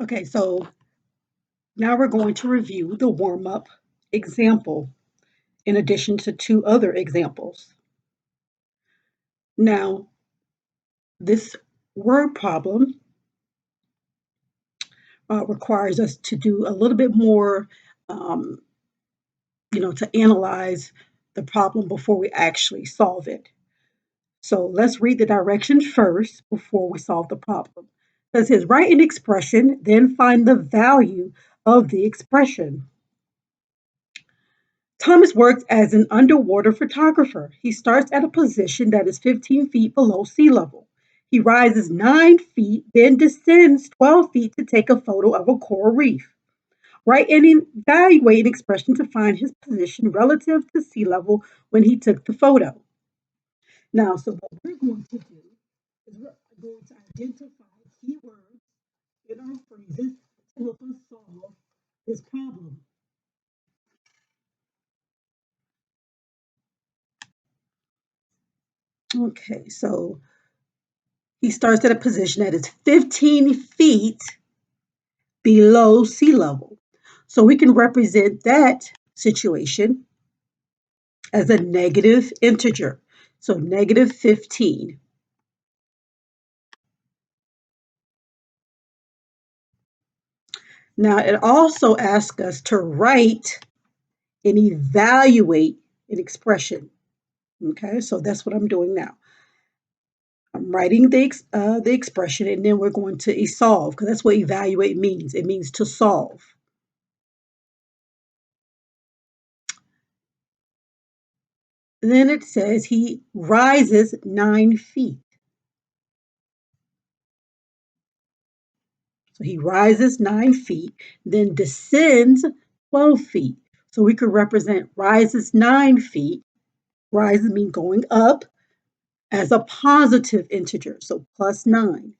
Okay, so now we're going to review the warm-up example in addition to two other examples. Now, this word problem requires us to do a little bit more, um, to analyze the problem before we actually solve it. So let's read the directions first before we solve the problem. It says, write an expression, then find the value of the expression. Thomas works as an underwater photographer. He starts at a position that is 15 feet below sea level. He rises 9 feet, then descends 12 feet to take a photo of a coral reef. Write and evaluate an expression to find his position relative to sea level when he took the photo. Now, so what we're going to do is we're going to identify keywords in our phrases to help us solve this problem. Okay, so he starts at a position that is 15 feet below sea level. So we can represent that situation as a negative integer. So negative 15. Now it also asks us to write and evaluate an expression. Okay, so that's what I'm doing now. I'm writing the expression and then we're going to solve because that's what evaluate means. It means to solve. Then it says he rises 9 feet. So he rises 9 feet, then descends 12 feet. So we could represent rises 9 feet, rises mean going up, as a positive integer, so plus 9.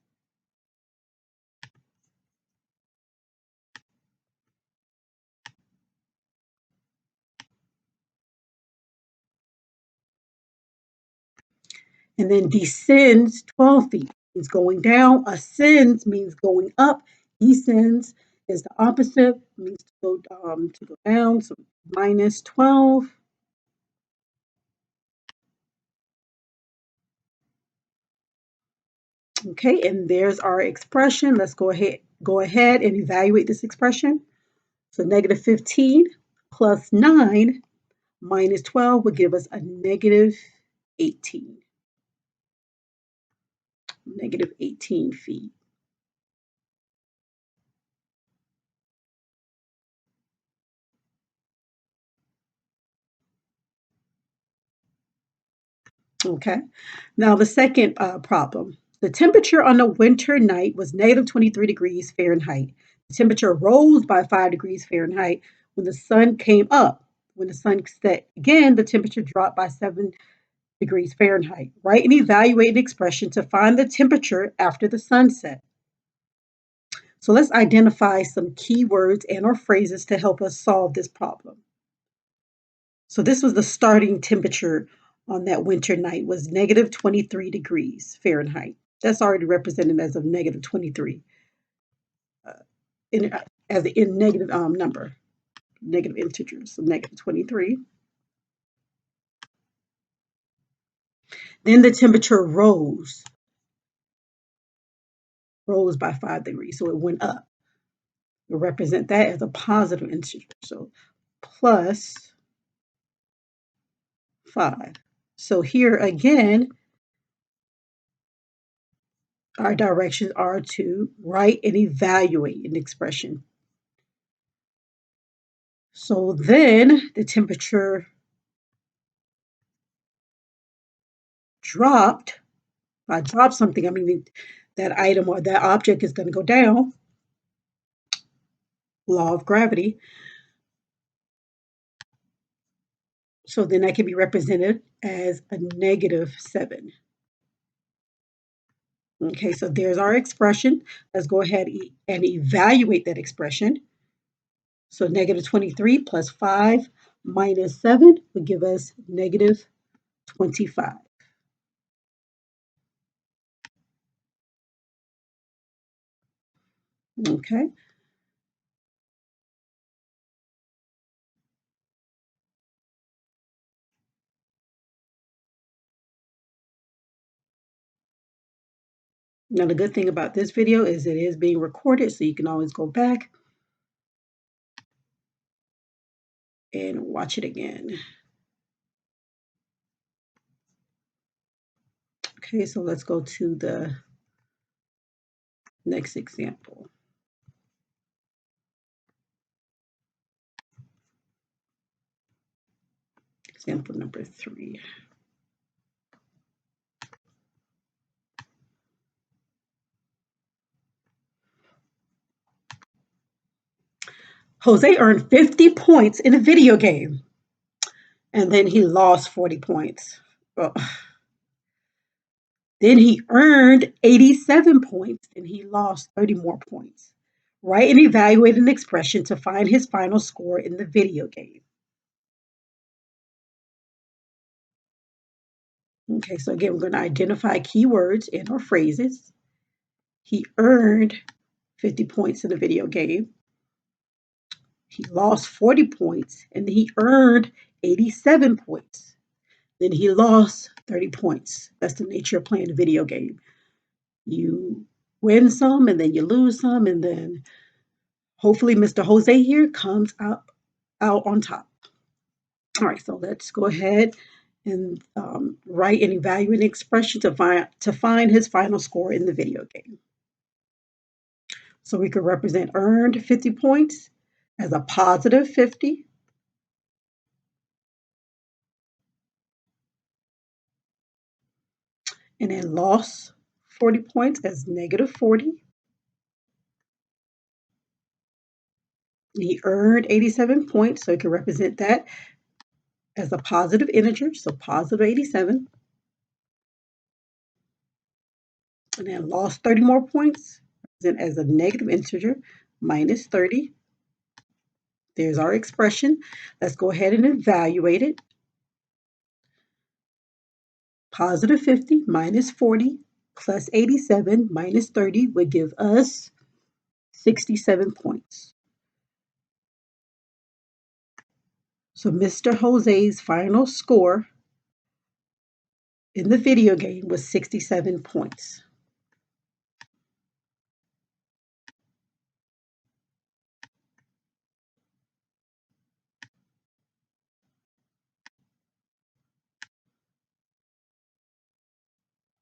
And then descends 12 feet means going down, ascends means going up, descends is the opposite, means to go down, so minus 12. Okay, and there's our expression. Let's go ahead and evaluate this expression. So negative 15 plus 9 minus 12 would give us a negative 18. Negative 18 feet. Okay, now the second problem. The temperature on a winter night was negative 23 degrees Fahrenheit. The temperature rose by 5 degrees Fahrenheit when the sun came up. When the sun set again, the temperature dropped by 7 degrees Fahrenheit. Write and evaluate an expression to find the temperature after the sunset. So let's identify some keywords and or phrases to help us solve this problem. So this was the starting temperature on that winter night was negative 23 degrees Fahrenheit. That's already represented as a negative 23 in, as in negative number, negative integers, so negative 23. Then the temperature rose by 5 degrees, so it went up. We'll represent that as a positive integer, so plus 5. So here again, our directions are to write and evaluate an expression. So then the temperature dropped. If I drop something, I mean that item or that object is going to go down. Law of gravity. So then that can be represented as a negative 7. Okay, so there's our expression. Let's go ahead and evaluate that expression. So negative 23 plus 5 minus 7 would give us negative 25. Okay. Now, the good thing about this video is it is being recorded, so you can always go back and watch it again. Okay, so let's go to the next example. Example number 3. Jose earned 50 points in a video game, and then he lost 40 points. Well, then he earned 87 points, and he lost 30 more points. Write and evaluate an expression to find his final score in the video game. Okay, so again, we're going to identify keywords and or phrases. He earned 50 points in the video game. He lost 40 points, and he earned 87 points. Then he lost 30 points. That's the nature of playing a video game. You win some, and then you lose some, and then hopefully Mr. Jose here comes out on top. All right, so let's go ahead and write and evaluate an expression to find his final score in the video game. So we could represent earned 50 points as a positive 50. And then lost 40 points as negative 40. He earned 87 points, so you can represent that as a positive integer, so positive 87. And then lost 30 more points, represent as a negative integer, minus 30. There's our expression. Let's go ahead and evaluate it. Positive 50 minus 40 plus 87 minus 30 would give us 67 points. So Mr. Jose's final score in the video game was 67 points.